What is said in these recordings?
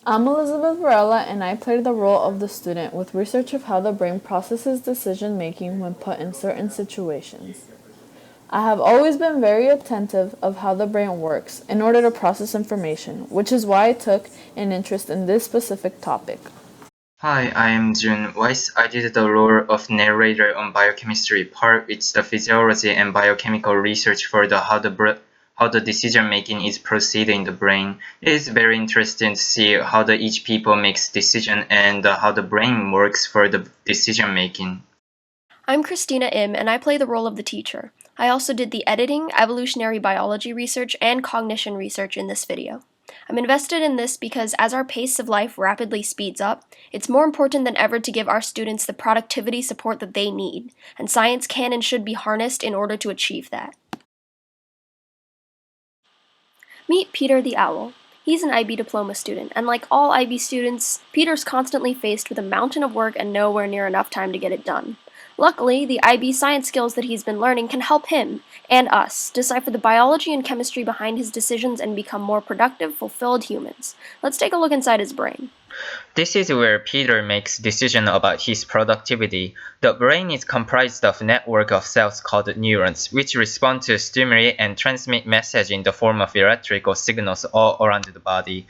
I'm Elizabeth Varela, and I play the role of the student with research of how the brain processes decision making when put in certain situations. I have always been very attentive of how the brain works in order to process information, which is why I took an interest in this specific topic. Hi, I am Jun Weiss. I did the role of narrator on biochemistry part with the physiology and biochemical research for how the decision making is proceeding in the brain. It is very interesting to see how each people makes decision and how the brain works for the decision making. I'm Christina Im, and I play the role of the teacher. I also did the editing, evolutionary biology research, and cognition research in this video. I'm invested in this because as our pace of life rapidly speeds up, it's more important than ever to give our students the productivity support that they need, and science can and should be harnessed in order to achieve that. Meet Peter the Owl. He's an IB diploma student, and like all IB students, Peter's constantly faced with a mountain of work and nowhere near enough time to get it done. Luckily, the IB science skills that he's been learning can help him, and us, decipher the biology and chemistry behind his decisions and become more productive, fulfilled humans. Let's take a look inside his brain. This is where Peter makes decision about his productivity. The brain is comprised of a network of cells called neurons, which respond to stimuli and transmit message in the form of electrical signals all around the body.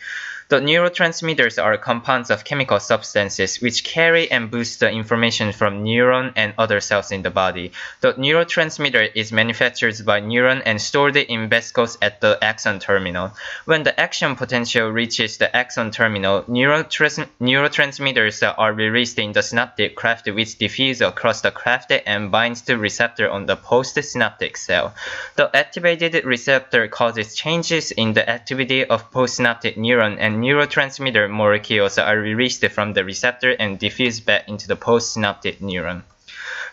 The neurotransmitters are compounds of chemical substances which carry and boost the information from neuron and other cells in the body. The neurotransmitter is manufactured by neuron and stored in vesicles at the axon terminal. When the action potential reaches the axon terminal, neurotransmitters are released in the synaptic cleft, which diffuse across the cleft and binds to receptor on the postsynaptic cell. The activated receptor causes changes in the activity of postsynaptic neuron, and neurotransmitter molecules are released from the receptor and diffuse back into the postsynaptic neuron.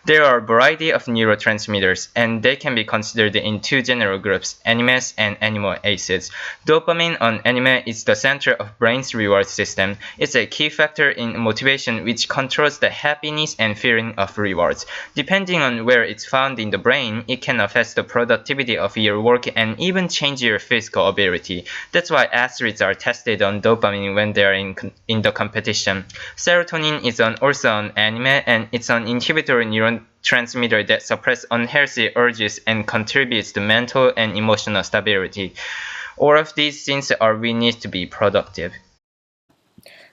There are a variety of neurotransmitters, and they can be considered in two general groups, animals and animal acids. Dopamine on animal is the center of brain's reward system. It's a key factor in motivation which controls the happiness and feeling of rewards. Depending on where it's found in the brain, it can affect the productivity of your work and even change your physical ability. That's why athletes are tested on dopamine when they are in the competition. Serotonin is also an animal, and it's an inhibitory neurotransmitter that suppresses unhealthy urges and contributes to mental and emotional stability. All of these things are we need to be productive.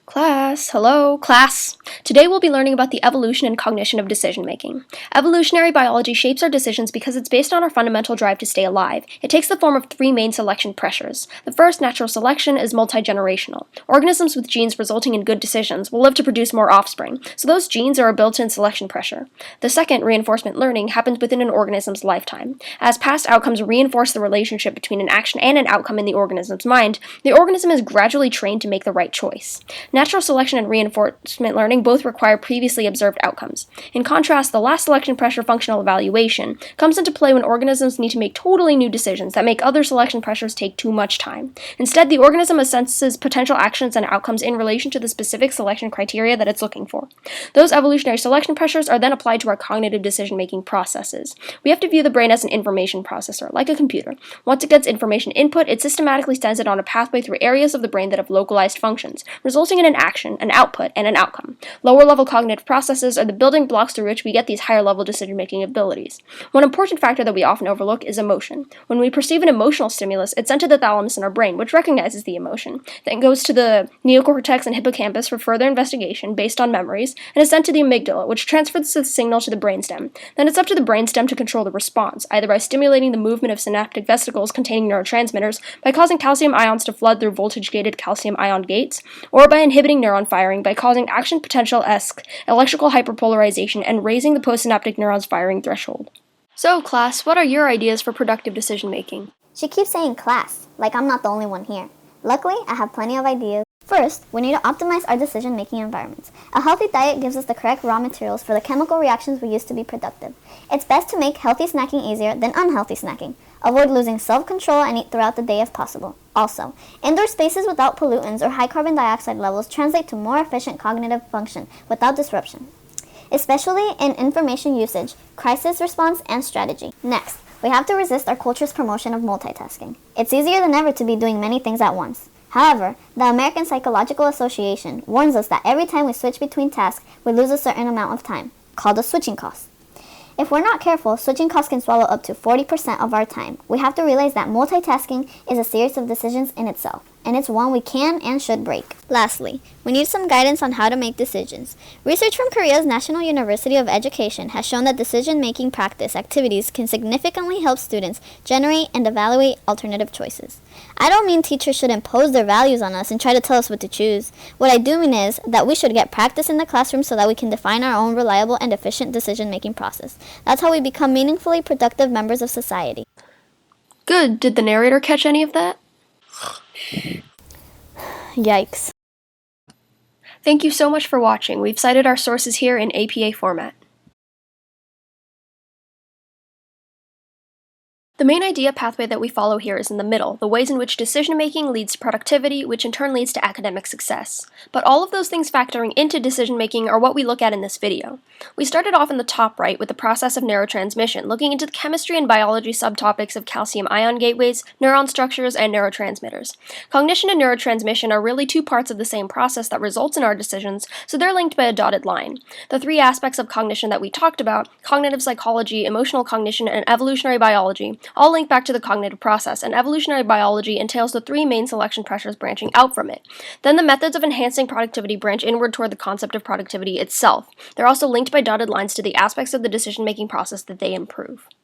Class, hello, class. Today we'll be learning about the evolution and cognition of decision making. Evolutionary biology shapes our decisions because it's based on our fundamental drive to stay alive. It takes the form of three main selection pressures. The first, natural selection, is multi-generational. Organisms with genes resulting in good decisions will live to produce more offspring, so those genes are a built-in selection pressure. The second, reinforcement learning, happens within an organism's lifetime. As past outcomes reinforce the relationship between an action and an outcome in the organism's mind, the organism is gradually trained to make the right choice. Natural selection and reinforcement learning both require previously observed outcomes. In contrast, the last selection pressure, functional evaluation, comes into play when organisms need to make totally new decisions that make other selection pressures take too much time. Instead, the organism assesses potential actions and outcomes in relation to the specific selection criteria that it's looking for. Those evolutionary selection pressures are then applied to our cognitive decision-making processes. We have to view the brain as an information processor, like a computer. Once it gets information input, it systematically sends it on a pathway through areas of the brain that have localized functions, resulting in an action, an output, and an outcome. Lower-level cognitive processes are the building blocks through which we get these higher-level decision-making abilities. One important factor that we often overlook is emotion. When we perceive an emotional stimulus, it's sent to the thalamus in our brain, which recognizes the emotion. Then goes to the neocortex and hippocampus for further investigation based on memories, and is sent to the amygdala, which transfers the signal to the brainstem. Then it's up to the brainstem to control the response, either by stimulating the movement of synaptic vesicles containing neurotransmitters, by causing calcium ions to flood through voltage-gated calcium ion gates, or by inhibiting neuron firing by causing action potential-esque electrical hyperpolarization and raising the postsynaptic neuron's firing threshold. So, class, what are your ideas for productive decision-making? She keeps saying class, like I'm not the only one here. Luckily, I have plenty of ideas. First, we need to optimize our decision-making environments. A healthy diet gives us the correct raw materials for the chemical reactions we use to be productive. It's best to make healthy snacking easier than unhealthy snacking. Avoid losing self-control and eat throughout the day if possible. Also, indoor spaces without pollutants or high carbon dioxide levels translate to more efficient cognitive function without disruption, especially in information usage, crisis response, and strategy. Next, we have to resist our culture's promotion of multitasking. It's easier than ever to be doing many things at once. However, the American Psychological Association warns us that every time we switch between tasks, we lose a certain amount of time, called a switching cost. If we're not careful, switching costs can swallow up to 40% of our time. We have to realize that multitasking is a series of decisions in itself, and it's one we can and should break. Lastly, we need some guidance on how to make decisions. Research from Korea's National University of Education has shown that decision-making practice activities can significantly help students generate and evaluate alternative choices. I don't mean teachers should impose their values on us and try to tell us what to choose. What I do mean is that we should get practice in the classroom so that we can define our own reliable and efficient decision-making process. That's how we become meaningfully productive members of society. Good. Did the narrator catch any of that? Yikes. Thank you so much for watching. We've cited our sources here in APA format. The main idea pathway that we follow here is in the middle, the ways in which decision-making leads to productivity, which in turn leads to academic success. But all of those things factoring into decision-making are what we look at in this video. We started off in the top right with the process of neurotransmission, looking into the chemistry and biology subtopics of calcium ion gateways, neuron structures, and neurotransmitters. Cognition and neurotransmission are really two parts of the same process that results in our decisions, so they're linked by a dotted line. The three aspects of cognition that we talked about, cognitive psychology, emotional cognition, and evolutionary biology, all link back to the cognitive process, and evolutionary biology entails the three main selection pressures branching out from it. Then the methods of enhancing productivity branch inward toward the concept of productivity itself. They're also linked by dotted lines to the aspects of the decision-making process that they improve.